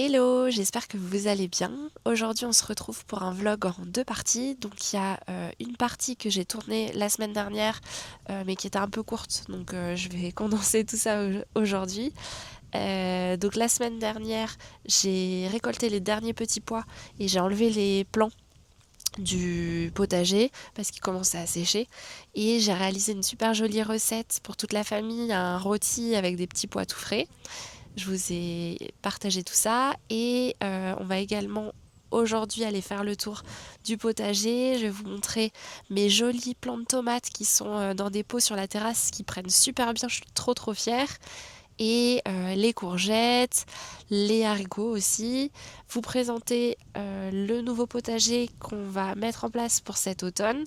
Hello, j'espère que vous allez bien. Aujourd'hui, on se retrouve pour un vlog en deux parties. Donc, il y a une partie que j'ai tournée la semaine dernière, mais qui était un peu courte. Donc, je vais condenser tout ça aujourd'hui. Donc, la semaine dernière, j'ai récolté les derniers petits pois et j'ai enlevé les plants du potager parce qu'ils commençaient à sécher. Et j'ai réalisé une super jolie recette pour toute la famille, un rôti avec des petits pois tout frais. Je vous ai partagé tout ça et on va également aujourd'hui aller faire le tour du potager. Je vais vous montrer mes jolis plants de tomates qui sont dans des pots sur la terrasse qui prennent super bien, je suis trop fière. Et les courgettes, les haricots aussi. Vous présenter le nouveau potager qu'on va mettre en place pour cet automne.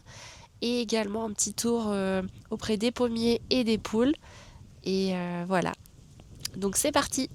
Et également un petit tour auprès des pommiers et des poules. Et voilà, donc c'est parti.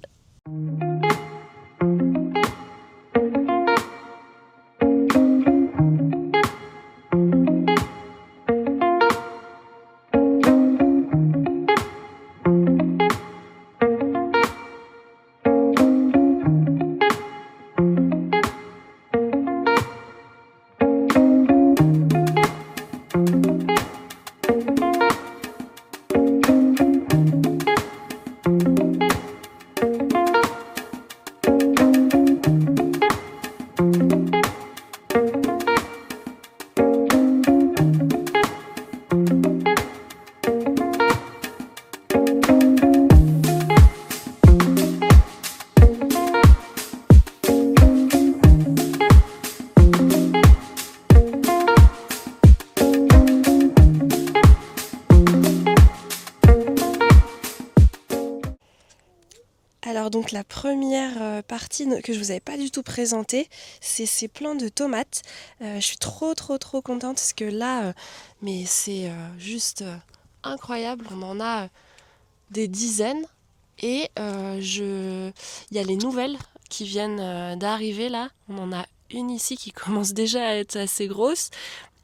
Alors donc la première partie que je vous avais pas du tout présentée, c'est ces plants de tomates. Je suis trop contente parce que là, mais c'est incroyable. On en a des dizaines et il y a les nouvelles qui viennent d'arriver là. On en a une ici qui commence déjà à être assez grosse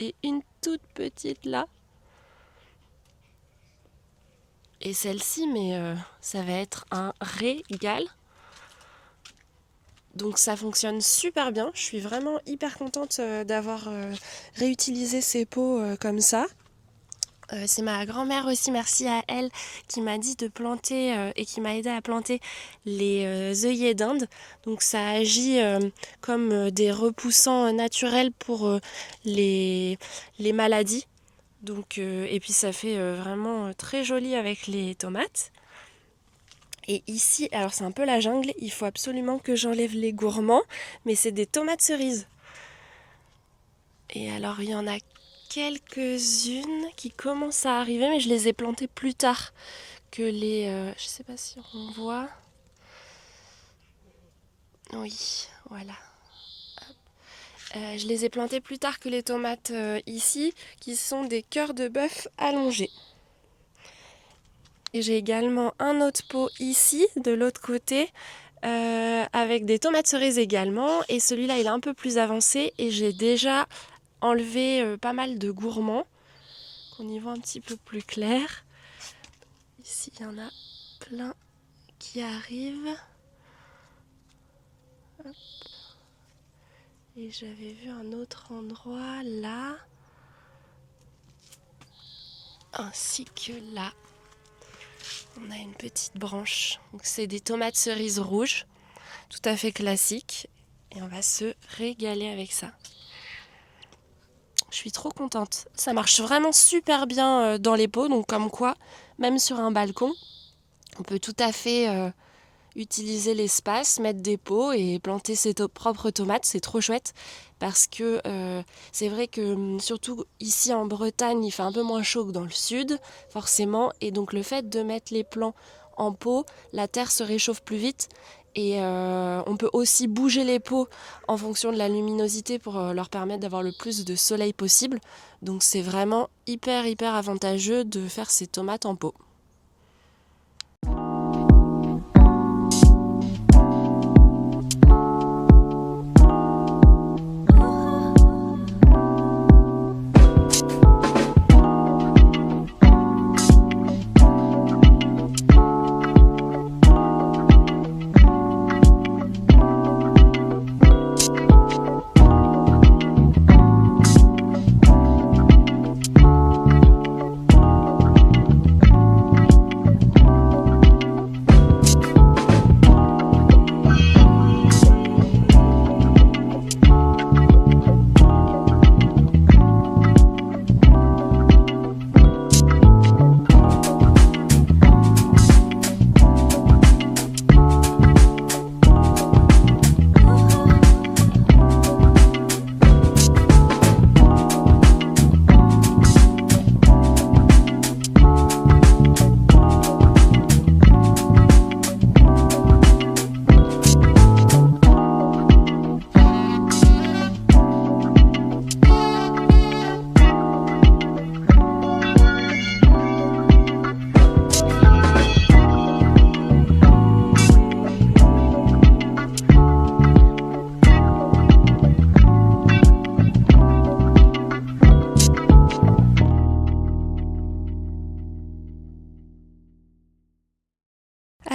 et une toute petite là. Et celle-ci, mais ça va être un régal. Donc ça fonctionne super bien. Je suis vraiment hyper contente d'avoir réutilisé ces pots comme ça. C'est ma grand-mère aussi, merci à elle, qui m'a dit de planter et qui m'a aidé à planter les œillets d'Inde. Donc ça agit comme des repoussants naturels pour les maladies. Donc, et puis ça fait vraiment très joli avec les tomates. Et ici, alors c'est un peu la jungle, il faut absolument que j'enlève les gourmands, mais c'est des tomates cerises. Et alors il y en a quelques-unes qui commencent à arriver, mais je les ai plantées plus tard que les... je sais pas si on voit. Oui, voilà. Je les ai plantées plus tard que les tomates ici, qui sont des cœurs de bœuf allongés. Et j'ai également un autre pot ici, de l'autre côté, avec des tomates cerises également. Et celui-là, il est un peu plus avancé et j'ai déjà enlevé pas mal de gourmands. On y voit un petit peu plus clair. Ici, il y en a plein qui arrivent. Hop. Et j'avais vu un autre endroit là. Ainsi que là. On a une petite branche. Donc c'est des tomates cerises rouges, tout à fait classiques. Et on va se régaler avec ça. Je suis trop contente. Ça marche vraiment super bien dans les pots. Donc comme quoi, même sur un balcon, on peut tout à fait utiliser l'espace, mettre des pots et planter ses propres tomates. C'est trop chouette. Parce que c'est vrai que surtout ici en Bretagne, il fait un peu moins chaud que dans le sud, forcément. Et donc le fait de mettre les plants en pot, la terre se réchauffe plus vite. Et on peut aussi bouger les pots en fonction de la luminosité pour leur permettre d'avoir le plus de soleil possible. Donc c'est vraiment hyper avantageux de faire ces tomates en pot.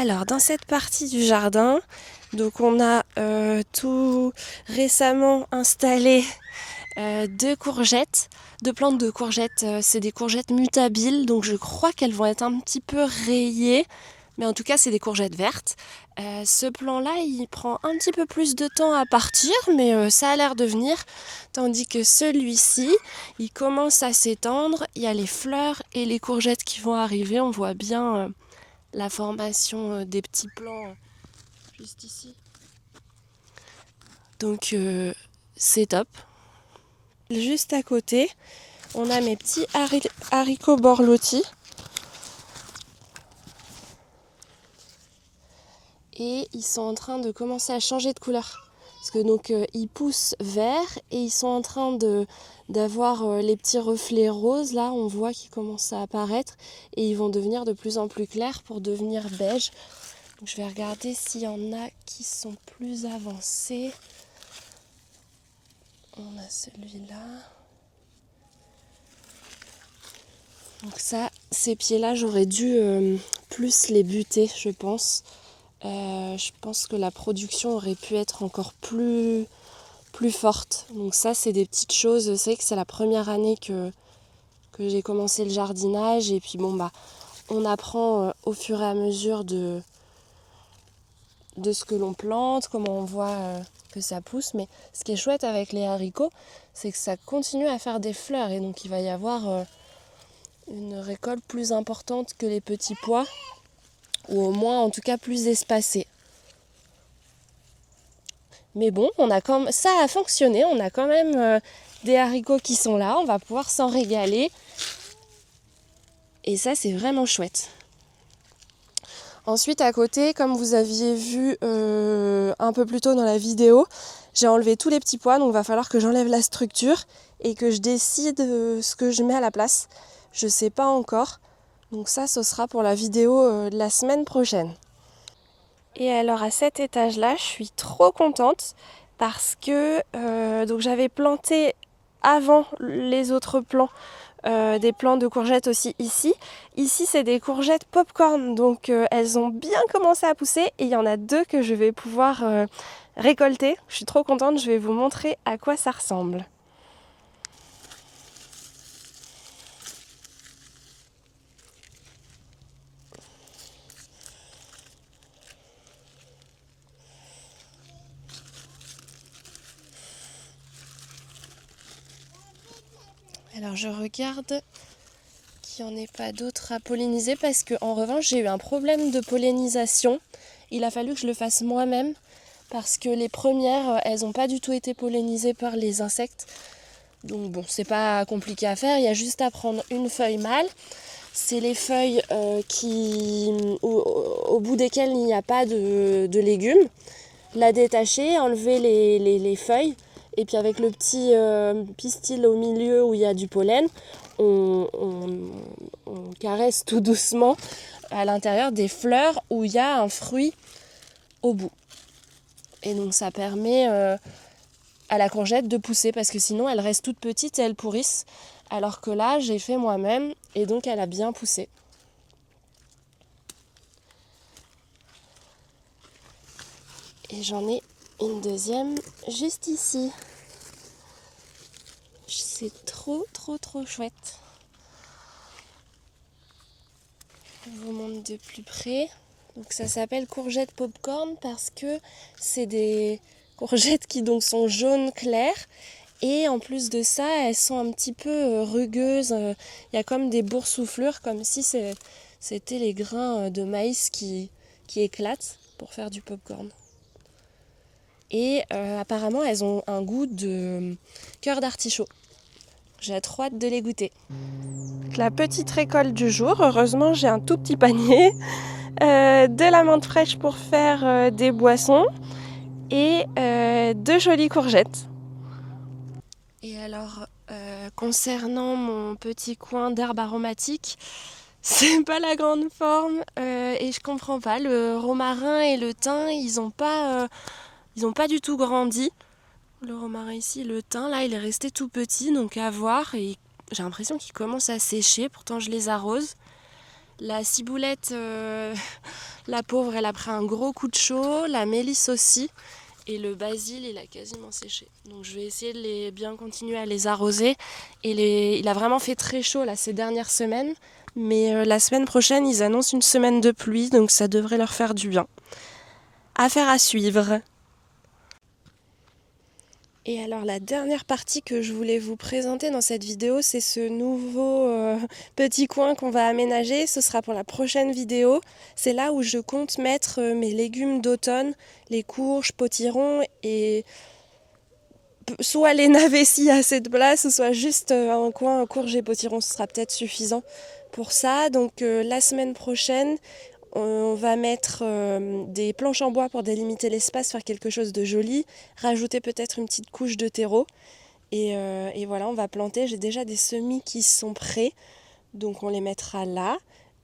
Alors dans cette partie du jardin, donc on a tout récemment installé deux courgettes, deux plantes de courgettes. C'est des courgettes mutabiles, donc je crois qu'elles vont être un petit peu rayées, mais en tout cas c'est des courgettes vertes. Ce plant-là, il prend un petit peu plus de temps à partir, mais ça a l'air de venir, tandis que celui-ci, il commence à s'étendre. Il y a les fleurs et les courgettes qui vont arriver. On voit bien la formation des petits plants juste ici. Donc c'est top. Juste à côté, on a mes petits haricots borlotti. Et ils sont en train de commencer à changer de couleur. Parce que donc ils poussent verts et ils sont en train d'avoir les petits reflets roses. Là, on voit qu'ils commencent à apparaître et ils vont devenir de plus en plus clairs pour devenir beige. Donc, je vais regarder s'il y en a qui sont plus avancés. On a celui-là. Donc ça, ces pieds-là, j'aurais dû plus les buter, je pense. Je pense que la production aurait pu être encore plus forte. Donc ça, c'est des petites choses. C'est vrai que c'est la première année que j'ai commencé le jardinage. Et puis bon, bah, on apprend au fur et à mesure de ce que l'on plante, comment on voit que ça pousse. Mais ce qui est chouette avec les haricots, c'est que ça continue à faire des fleurs. Et donc il va y avoir une récolte plus importante que les petits pois. Ou au moins en tout cas plus espacée. Mais bon, ça a fonctionné, on a quand même des haricots qui sont là, on va pouvoir s'en régaler. Et ça, c'est vraiment chouette. Ensuite, à côté, comme vous aviez vu un peu plus tôt dans la vidéo, j'ai enlevé tous les petits pois, donc il va falloir que j'enlève la structure et que je décide ce que je mets à la place. Je ne sais pas encore, donc ça, ce sera pour la vidéo de la semaine prochaine. Et alors à cet étage-là, je suis trop contente parce que donc j'avais planté avant les autres plants des plants de courgettes aussi ici. Ici, c'est des courgettes popcorn, donc elles ont bien commencé à pousser et il y en a deux que je vais pouvoir récolter. Je suis trop contente, je vais vous montrer à quoi ça ressemble. Alors je regarde qu'il n'y en ait pas d'autres à polliniser parce qu'en revanche j'ai eu un problème de pollinisation. Il a fallu que je le fasse moi-même parce que les premières elles n'ont pas du tout été pollinisées par les insectes. Donc bon, c'est pas compliqué à faire, il y a juste à prendre une feuille mâle. C'est les feuilles au bout desquelles il n'y a pas de légumes. La détacher, enlever les feuilles. Et puis avec le petit pistil au milieu où il y a du pollen, on caresse tout doucement à l'intérieur des fleurs où il y a un fruit au bout. Et donc ça permet à la courgette de pousser parce que sinon elle reste toute petite et elle pourrisse. Alors que là j'ai fait moi-même et donc elle a bien poussé. Et j'en ai une deuxième juste ici. C'est trop chouette. Je vous montre de plus près. Donc ça s'appelle courgette popcorn parce que c'est des courgettes qui donc sont jaunes claires. Et en plus de ça, elles sont un petit peu rugueuses. Il y a comme des boursouflures, comme si c'était les grains de maïs qui éclatent pour faire du popcorn. Et apparemment, elles ont un goût de cœur d'artichaut. J'ai trop hâte de les goûter. La petite récolte du jour, heureusement j'ai un tout petit panier. De la menthe fraîche pour faire des boissons et de jolies courgettes. Et alors, concernant mon petit coin d'herbe aromatique, c'est pas la grande forme et je comprends pas. Le romarin et le thym, ils ont pas du tout grandi. Le romarin ici, le thym, là, il est resté tout petit, donc à voir. Et j'ai l'impression qu'il commence à sécher, pourtant je les arrose. La ciboulette, la pauvre, elle a pris un gros coup de chaud, la mélisse aussi. Et le basil, il a quasiment séché. Donc je vais essayer de bien continuer à les arroser. Il a vraiment fait très chaud là, ces dernières semaines. Mais la semaine prochaine, ils annoncent une semaine de pluie, donc ça devrait leur faire du bien. Affaire à suivre. Et alors la dernière partie que je voulais vous présenter dans cette vidéo, c'est ce nouveau petit coin qu'on va aménager. Ce sera pour la prochaine vidéo. C'est là où je compte mettre mes légumes d'automne, les courges, potirons et soit les navets s'il y a assez de place, soit juste un coin courge et potiron, ce sera peut-être suffisant pour ça. Donc la semaine prochaine, on va mettre des planches en bois pour délimiter l'espace, faire quelque chose de joli, rajouter peut-être une petite couche de terreau. Et voilà, on va planter. J'ai déjà des semis qui sont prêts, donc on les mettra là.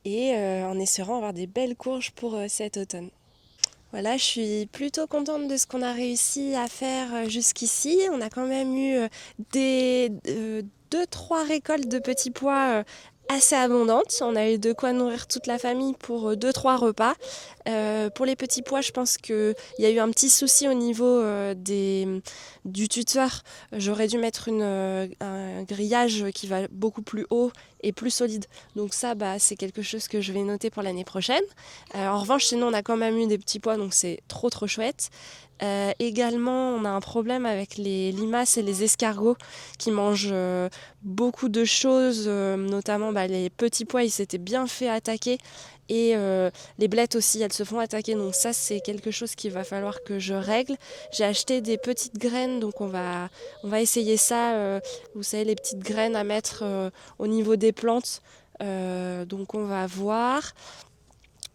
Et en espérant avoir des belles courges pour cet automne. Voilà, je suis plutôt contente de ce qu'on a réussi à faire jusqu'ici. On a quand même eu des 2-3 récoltes de petits pois assez abondantes. On a eu de quoi nourrir toute la famille pour 2-3 repas. Pour les petits pois, je pense qu'il y a eu un petit souci au niveau du tuteur. J'aurais dû mettre un grillage qui va beaucoup plus haut et plus solide. Donc ça, c'est quelque chose que je vais noter pour l'année prochaine. En revanche, sinon, on a quand même eu des petits pois, donc c'est trop chouette. Également, on a un problème avec les limaces et les escargots qui mangent beaucoup de choses, notamment les petits pois, ils s'étaient bien fait attaquer. Et les blettes aussi, elles se font attaquer, donc ça c'est quelque chose qu'il va falloir que je règle. J'ai acheté des petites graines, donc on va essayer ça, vous savez les petites graines à mettre au niveau des plantes, donc on va voir.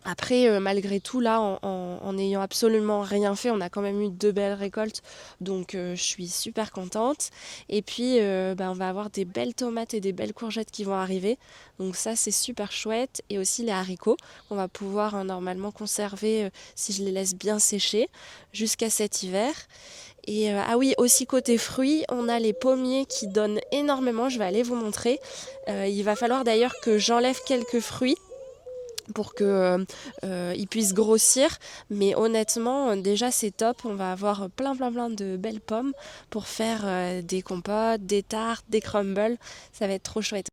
Après, malgré tout, là, en n'ayant absolument rien fait, on a quand même eu 2 belles récoltes, donc je suis super contente. Et puis, on va avoir des belles tomates et des belles courgettes qui vont arriver, donc ça c'est super chouette. Et aussi les haricots, qu'on va pouvoir normalement conserver si je les laisse bien sécher jusqu'à cet hiver. Et ah oui, aussi côté fruits, on a les pommiers qui donnent énormément, je vais aller vous montrer. Il va falloir d'ailleurs que j'enlève quelques fruits pour qu'ils puissent grossir, mais honnêtement déjà c'est top, on va avoir plein de belles pommes pour faire des compotes, des tartes, des crumbles, ça va être trop chouette.